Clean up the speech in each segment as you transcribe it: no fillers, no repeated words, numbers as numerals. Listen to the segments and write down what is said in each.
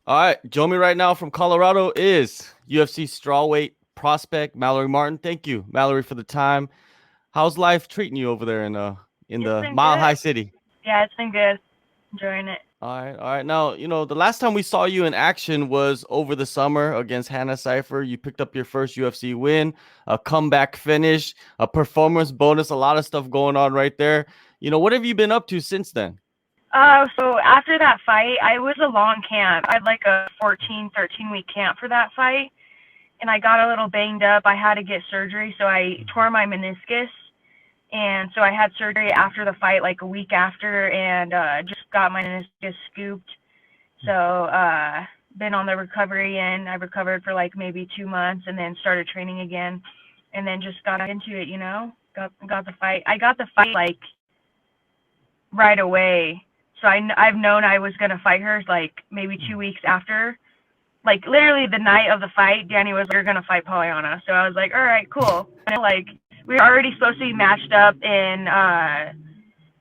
All right, join me right now from Colorado is UFC strawweight prospect Mallory Martin. Thank you, Mallory, for the time. How's life treating you over there in It's the been Mile High good. City? Yeah, it's been good. Enjoying it. All right. Now, the last time we saw you in action was over the summer against Hannah Cifers. You picked up your first UFC win, a comeback finish, a performance bonus, a lot of stuff going on right there. What have you been up to since then? So after that fight, I was a long camp. I had like a 14, 13-week camp for that fight, and I got a little banged up. I had to get surgery, so I tore my meniscus, and so I had surgery after the fight, like a week after, and just got my meniscus scooped. So been on the recovery end. I recovered for like maybe 2 months, and then started training again, and then just got into it. Got the fight. I got the fight like right away. So I've known I was gonna fight her like maybe 2 weeks after. Like literally the night of the fight, Danny was like, "You're gonna fight Polyana." So I was like, "All right, cool." And like we were already supposed to be matched up in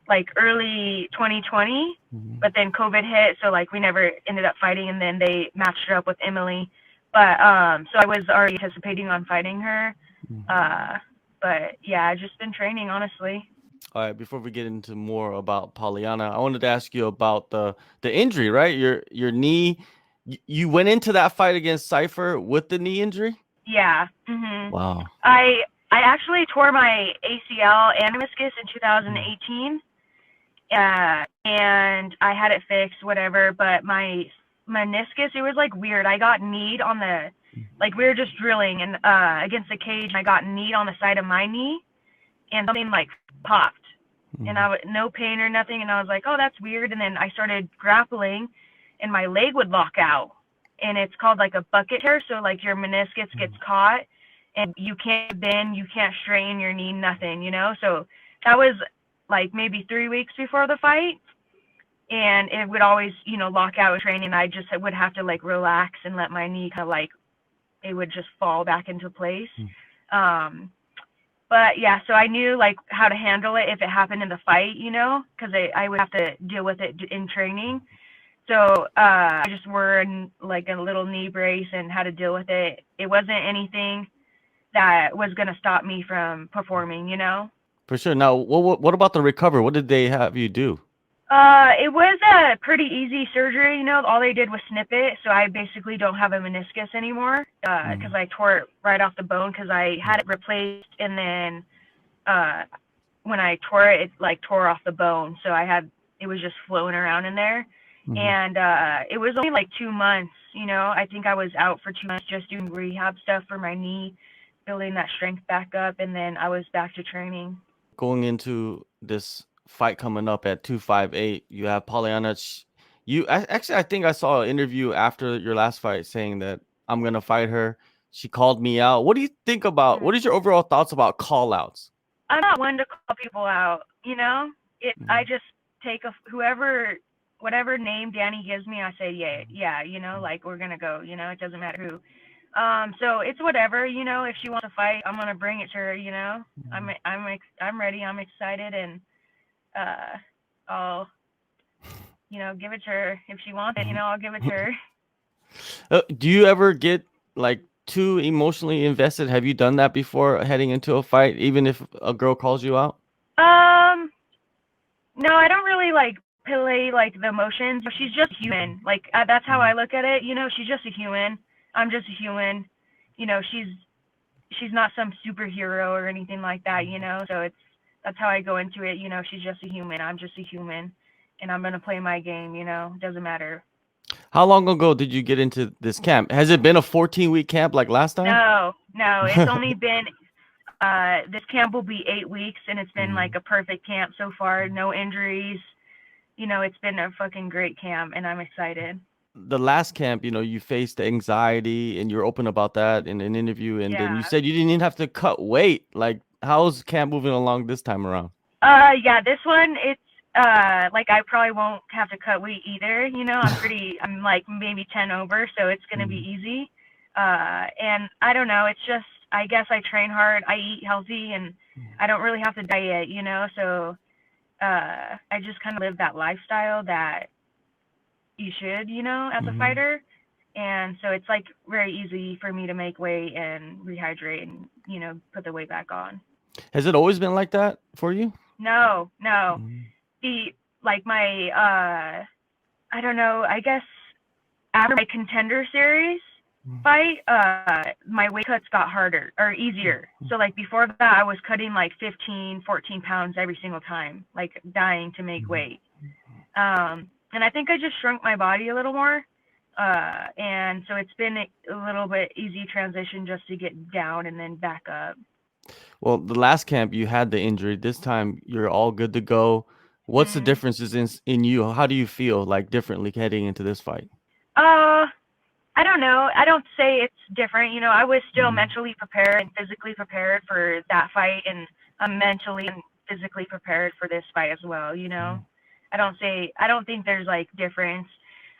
like early 2020, but then COVID hit, so like we never ended up fighting. And then they matched her up with Emily. But so I was already anticipating on fighting her. Uh, but yeah, I've just been training honestly. All right, before we get into more about Polyana, I wanted to ask you about the injury, right? Your knee. You went into that fight against Cipher with the knee injury? Yeah. Mhm. Wow. I actually tore my ACL and meniscus in 2018, and I had it fixed, whatever. But my meniscus, it was like weird. I got kneed on the, like we were just drilling and against the cage, and I got kneed on the side of my knee, and something like popped, and I was no pain or nothing, and I was like, oh, that's weird. And then I started grappling, and my leg would lock out, and it's called like a bucket tear. So like your meniscus gets caught, and you can't bend, you can't straighten your knee, nothing. So that was like maybe 3 weeks before the fight, and it would always lock out with training. I just would have to like relax and let my knee kind of like it would just fall back into place. Um, but yeah, so I knew like how to handle it if it happened in the fight, because I would have to deal with it in training. So I just wore like a little knee brace and how to deal with it. It wasn't anything that was going to stop me from performing. For sure. Now, what about the recovery? What did they have you do? It was a pretty easy surgery. All they did was snip it, so I basically don't have a meniscus anymore because I tore it right off the bone because I had it replaced, and then uh, when I tore it, it like tore off the bone, so it was just floating around in there, and it was only like 2 months. I think I was out for 2 months just doing rehab stuff for my knee, building that strength back up, and then I was back to training. Going into this fight coming up at 258, you have Polyana. Actually, I think I saw an interview after your last fight saying that I'm gonna fight her. She called me out. What do you think about? What is your overall thoughts about call outs? I'm not one to call people out. I just take whatever name Danny gives me, I say yeah, yeah. Like we're gonna go. It doesn't matter who. So it's whatever. If she wants to fight, I'm gonna bring it to her. I'm ready. I'm excited, and I'll give it to her if she wants it. I'll give it to her. Do you ever get like too emotionally invested? Have you done that before heading into a fight, even if a girl calls you out? Um, no, I don't really like play like the emotions. She's just human. Like that's how I look at it. She's just a human. I'm just a human. She's not some superhero or anything like that. So that's how I go into it. She's just a human. I'm just a human, and I'm gonna play my game. Doesn't matter. How long ago did you get into this camp? Has it been a 14-week camp like last time? No, no, it's only been this camp will be 8 weeks, and it's been like a perfect camp so far. No injuries. It's been a fucking great camp, and I'm excited. The last camp, you faced anxiety and you're open about that in an interview. And then you Yeah. said you didn't even have to cut weight. Like, how's camp moving along this time around? Yeah, this one it's like I probably won't have to cut weight either. I'm like maybe 10 over, so it's gonna be easy. And I don't know, it's just I guess I train hard, I eat healthy, and I don't really have to diet. So I just kind of live that lifestyle that you should, as a fighter. And so it's like very easy for me to make weight and rehydrate and, you know, put the weight back on. Has it always been like that for you? No. Mhm. The, like my, I don't know, I guess after my Contender Series fight, my weight cuts got harder or easier. So like before that, I was cutting like 15, 14 pounds every single time, like dying to make weight. And I think I just shrunk my body a little more. And so it's been a little bit easy transition just to get down and then back up. Well, the last camp you had the injury. This time you're all good to go. What's the differences in you? How do you feel like differently heading into this fight? I don't know. I don't say it's different. You know, I was still mentally prepared and physically prepared for that fight, and I'm mentally and physically prepared for this fight as well. You know, I don't think there's like difference.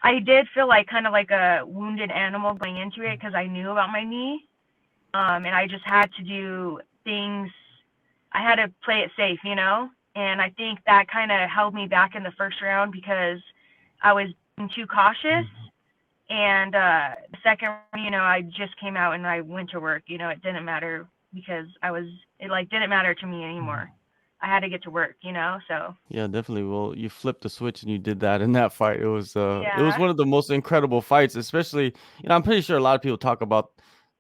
I did feel like kind of like a wounded animal going into it because I knew about my knee, and I just had to do things. I had to play it safe, you know, and I think that kind of held me back in the first round because I was being too cautious. And the second, you know, I just came out and I went to work. You know, it didn't matter because it like didn't matter to me anymore. I had to get to work, you know, so. Yeah, definitely. Well, you flipped the switch and you did that in that fight. It was Yeah. one of the most incredible fights, especially, I'm pretty sure a lot of people talk about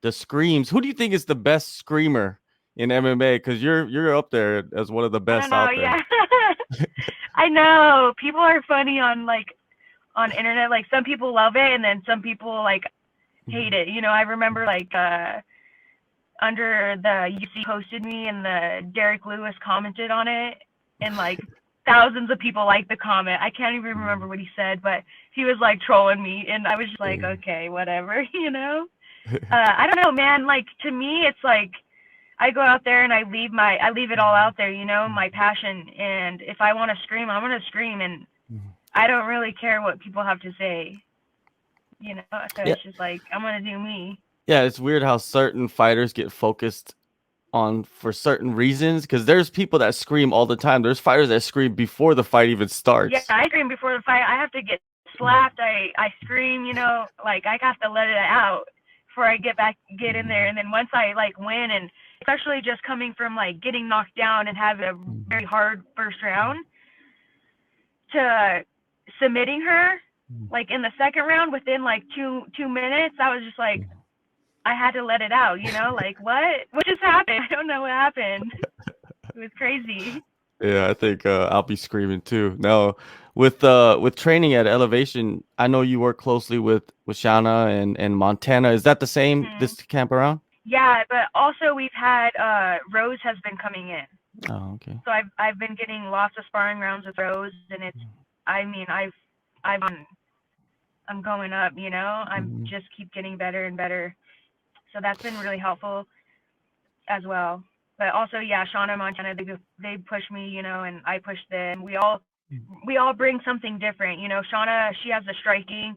the screams. Who do you think is the best screamer in MMA? Because you're up there as one of the I don't best know, out there. yeah. I know. People are funny on internet. Like some people love it and then some people like hate it. You know, I remember like under the UFC posted me and the Derek Lewis commented on it and like thousands of people liked the comment. I can't even remember what he said, but he was like trolling me and I was just like, okay, whatever, you know? I don't know, man. Like to me, it's like I go out there and I leave it all out there, you know, my passion. And if I want to scream, I'm going to scream. And I don't really care what people have to say, you know? So Yeah. it's just like, I'm going to do me. Yeah, it's weird how certain fighters get focused on for certain reasons because there's people that scream all the time. There's fighters that scream before the fight even Yeah, starts. I scream before the fight. I have to get slapped. I scream, you know, like I have to let it out before I get in there. And then once I like win, and especially just coming from like getting knocked down and having a very hard first round to submitting her, like in the second round within like two minutes, I was just like, I had to let it out, you know, like what just happened? I don't know what happened. It was crazy. Yeah, I think I'll be screaming too. Now, with training at Elevation, I know you work closely with Shana and Montana. Is that the same this camp around? Yeah, but also we've had Rose has been coming in. Oh, okay. So I've been getting lots of sparring rounds with Rose, and it's I mean I'm going up, you know. I'm just keep getting better and better. So that's been really helpful as well. But also, yeah, Shana and Montana, they push me, you know, and I push them. We all bring something different, you know. Shana, she has the striking.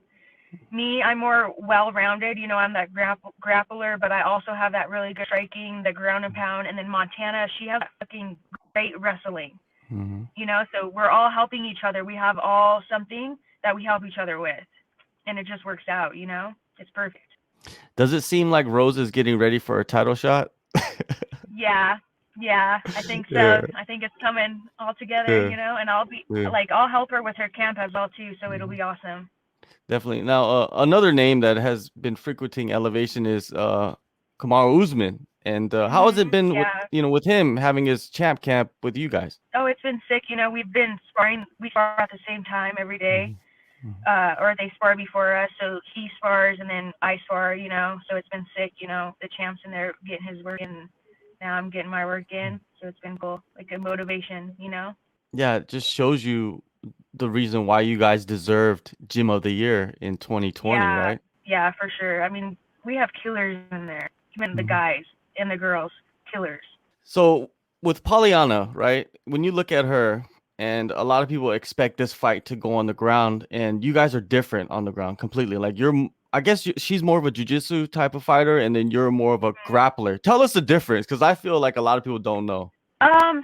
Me, I'm more well-rounded, you know. I'm that grappler, but I also have that really good striking, the ground and pound. And then Montana, she has fucking great wrestling, you know. So we're all helping each other. We have all something that we help each other with, and it just works out, you know. It's perfect. Does it seem like Rose is getting ready for a title shot? Yeah, I think so. Yeah. I think it's coming all together, you know, and I'll help her with her camp as well too, so it'll be awesome. Definitely. Now, another name that has been frequenting Elevation is Kamaru Usman. And how has it been with him having his champ camp with you guys? Oh, it's been sick. You know, we've been sparring. We spar at the same time every day, or they spar before us. So he spars and then I spar. You know, so it's been sick. You know, the champ's in there getting his work in. Now I'm getting my work in. So it's been cool, like a motivation. You know. Yeah, it just shows you the reason why you guys deserved Gym of the Year in 2020, right? Yeah, for sure. I mean, we have killers in there. Even the guys and the girls, killers. So with Polyana, right? When you look at her, and a lot of people expect this fight to go on the ground, and you guys are different on the ground completely. Like I guess she's more of a jiu-jitsu type of fighter, and then you're more of a grappler. Tell us the difference, because I feel like a lot of people don't know.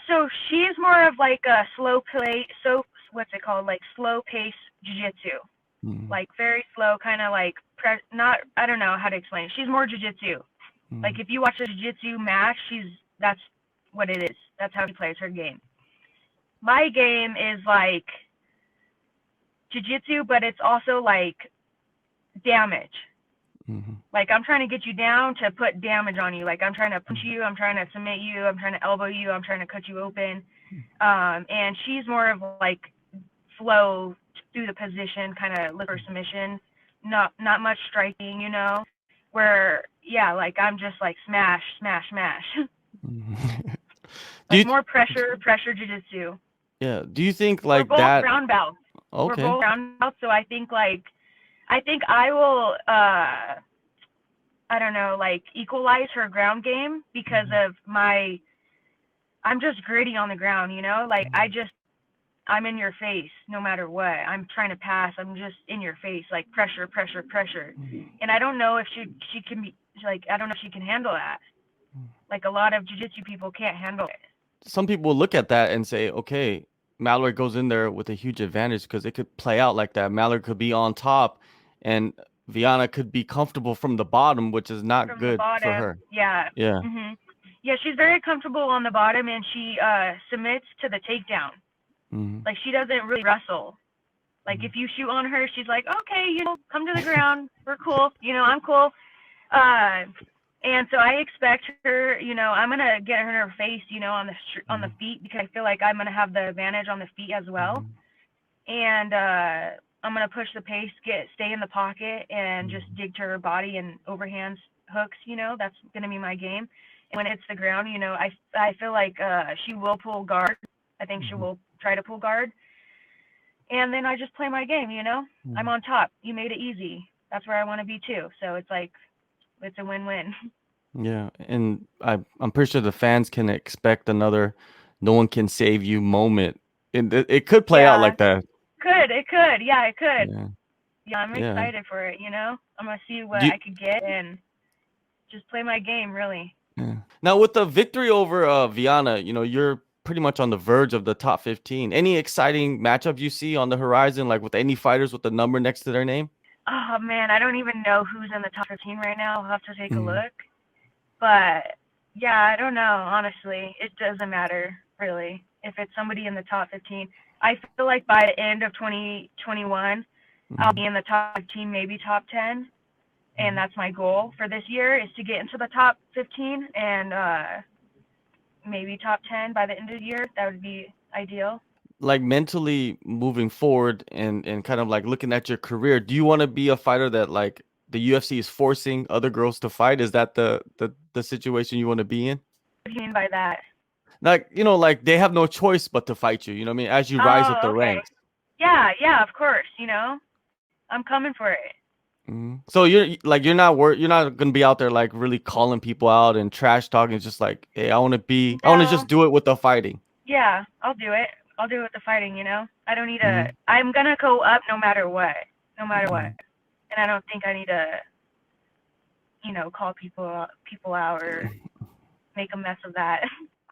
So she's more of like a slow play, so what's it called? Like slow pace jiu-jitsu. like very slow, kind of like I don't know how to explain it. She's more jiu-jitsu. Like if you watch a jiu-jitsu match, that's what it is. That's how she plays her game. My game is like jiu-jitsu, but it's also like damage. Like I'm trying to get you down to put damage on you. Like I'm trying to punch you, I'm trying to submit you, I'm trying to elbow you, I'm trying to cut you open. And she's more of like flow through the position, kind of look for submission. Not much striking, you know. Where like I'm just like smash, smash, smash. Like more pressure jiu-jitsu. Yeah. Do you think like we're both that? brown belts? Okay. We're both brown belts, so I think I will I don't know, like equalize her ground game because of I'm just gritty on the ground, you know? Like I'm in your face no matter what. I'm trying to pass. I'm just in your face, like pressure. And I don't know if she can be like, I don't know if she can handle that. Like a lot of jiu-jitsu people can't handle it. Some people look at that and say, okay, Mallory goes in there with a huge advantage because it could play out like that. Mallory could be on top and Viana could be comfortable from the bottom, which is not good for her. Yeah. Yeah, she's very comfortable on the bottom and she submits to the takedown. Like she doesn't really wrestle. Like if you shoot on her, she's like, okay, you know, come to the ground. We're cool. You know, I'm cool. And so I expect her, you know, I'm going to get her in her face, you know, on the feet because I feel like I'm going to have the advantage on the feet as well. And I'm going to push the pace, stay in the pocket and just dig to her body and overhand hooks, you know, that's going to be my game. And when it hits the ground, you know, I feel like she will pull guard. I think she will try to pull guard. And then I just play my game, you know. I'm on top. You made it easy. That's where I want to be too. So it's like, it's a win-win. Yeah, and I'm pretty sure the fans can expect another no one can save you moment. And it could play out like that. It could. Yeah, it could. Yeah, I'm excited for it, you know. I'm going to see what I could get and just play my game, really. Yeah. Now, with the victory over Viana, you know, you're pretty much on the verge of the top 15. Any exciting matchup you see on the horizon, like with any fighters with the number next to their name? Oh, man, I don't even know who's in the top 15 right now. I'll have to take a look. But, yeah, I don't know, honestly. It doesn't matter, really, if it's somebody in the top 15. I feel like by the end of 2021, I'll be in the top 15, maybe top 10. And that's my goal for this year is to get into the top 15 and maybe top 10 by the end of the year. That would be ideal. Like mentally moving forward and kind of like looking at your career, do you want to be a fighter that like the UFC is forcing other girls to fight? Is that the situation you want to be in? What do you mean by that? Like, you know, like they have no choice but to fight you, you know what I mean? As you rise up the ranks. Yeah, of course, you know. I'm coming for it. So you're not gonna be out there like really calling people out and trash talking. It's just like, hey, I want to just do it with the fighting. Yeah, I'll do it. I'll do it with the fighting. You know, I don't need I'm gonna go up no matter what, and I don't think I need to, you know, call people out or make a mess of that.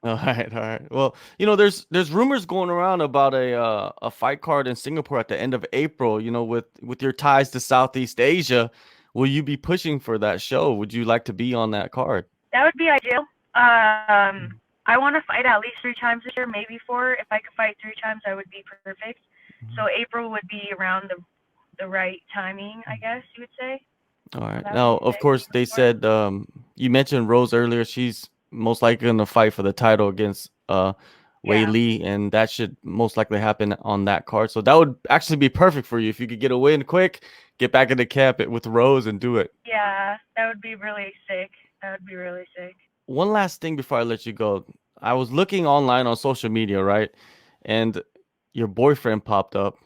All right. Well, you know, there's rumors going around about a fight card in Singapore at the end of April. You know, with your ties to Southeast Asia, will you be pushing for that show? Would you like to be on that card? That would be ideal. I want to fight at least 3 times this year, maybe 4. If I could fight 3 times, that would be perfect. So April would be around the right timing, I guess you would say. All right. Now, of course, they said you mentioned Rose earlier. She's most likely going to fight for the title against Wei Li, and that should most likely happen on that card. So that would actually be perfect for you if you could get a win quick, get back in the camp with Rose and do it. Yeah, that would be really sick. One last thing before I let you go. I was looking online on social media, right? And your boyfriend popped up.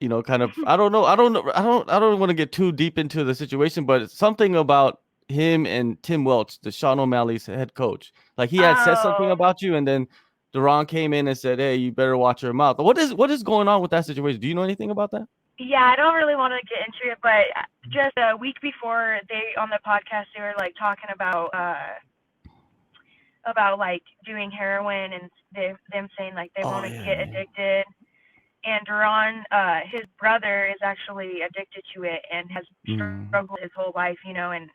You know, kind of, I don't want to get too deep into the situation, but it's something about him and Tim Welch, the Sean O'Malley's head coach. Like he had said something about you, and then Derron came in and said, "Hey, you better watch your mouth." What is going on with that situation? Do you know anything about that? Yeah, I don't really want to get into it, but just a week before on the podcast, they were like talking about like doing heroin and them saying like they want to get addicted. And Derron, his brother is actually addicted to it and has struggled his whole life, you know, and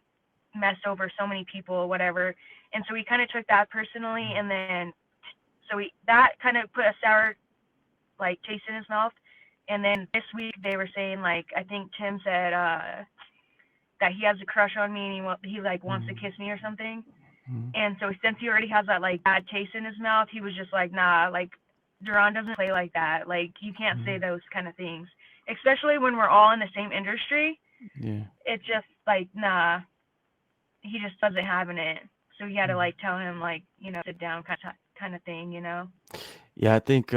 messed over so many people, whatever. And so we kind of took that personally, and then that kind of put a sour like taste in his mouth. And then this week they were saying, like, I think Tim said that he has a crush on me and he like wants to kiss me or something. And so since he already has that like bad taste in his mouth, he was just like, nah, like Derron doesn't play like that. Like you can't say those kind of things, especially when we're all in the same industry. Yeah. It's just like, nah, he just doesn't have it. So you had to like tell him, like, you know, sit down kind of thing, you know? Yeah, I think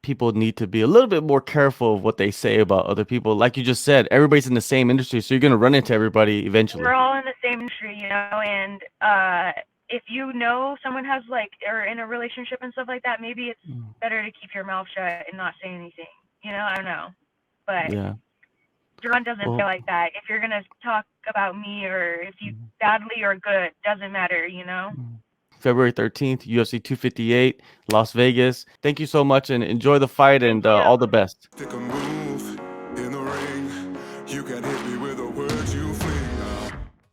people need to be a little bit more careful of what they say about other people. Like you just said, everybody's in the same industry, so you're going to run into everybody eventually. We're all in the same industry, you know, and if you know someone has like, or in a relationship and stuff like that, maybe it's better to keep your mouth shut and not say anything, you know? I don't know. But yeah. Derron doesn't feel like that. If you're going to talk about me or if you badly or good, doesn't matter, you know? February 13th, UFC 258, Las Vegas. Thank you so much and enjoy the fight and all the best.